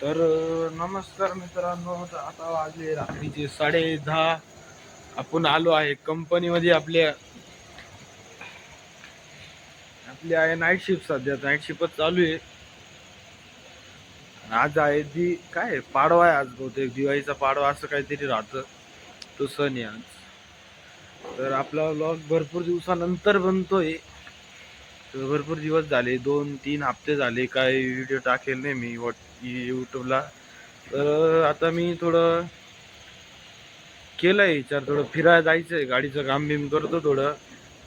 तर नमस्कार मित्रांनो. तर आता वाजले रात्रीचे 10:30. आपण आलो आहे कंपनीमध्ये. आपल्या आपली आहे नाईट शिफ्ट. सध्या नाईट शिफ्टच चालू आहे. आज आहे काय पाडवा आहे. आज बहुतेक दिवाळीचा पाडवा असं काहीतरी राहतं. तो सण आहे आज. तर आपला व्लॉग भरपूर दिवसानंतर बनतोय. तर भरपूर दिवस झाले, 2-3 हप्ते झाले काय व्हिडिओ टाकेल नाही मी यूट्यूबला. तर आता मी थोडं केलंय विचार, थोडं फिरायला जायचंय. गाडीचं काम बिम करतो थोडं.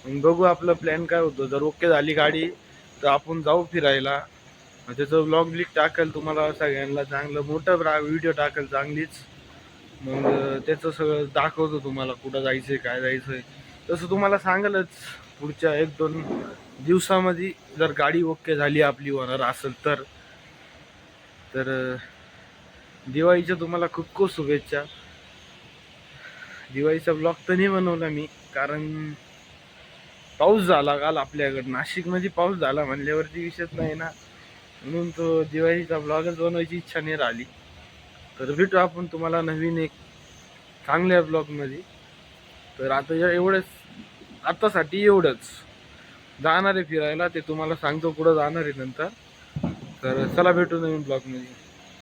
मग बघू आपलं प्लॅन काय होतं. जर ओके झाली गाडी तर आपण जाऊ फिरायला. त्याचं व्लॉग ब्लिक टाकेल तुम्हाला सगळ्यांना. चांगलं मोठं व्हिडिओ टाकेल चांगलीच. मग त्याचं सगळं दाखवतो तुम्हाला, कुठं जायचंय काय जायचंय. तसं तुम्हाला सांगालच पुढच्या 1-2 दिवसामध्ये, जर गाडी ओके झाली आपली होणार असेल तर. तर दिवाळीच्या तुम्हाला खूप खूप शुभेच्छा. दिवाळीचा ब्लॉग तर नाही बनवला मी, कारण पाऊस झाला काल आपल्याकडं. नाशिकमध्ये पाऊस झाला म्हणल्यावरती विषयच नाही ना. म्हणून तो दिवाळीचा ब्लॉगच बनवायची इच्छा नाही राहिली. तर भेटू आपण तुम्हाला नवीन एक चांगल्या ब्लॉगमध्ये. तर आता एवढंच, आतासाठी एवढंच. जाणार आहे फिरायला, ते तुम्हाला सांगतो कुठं जाणार आहे नंतर. तर चला भेटू नवीन ब्लॉगमध्ये.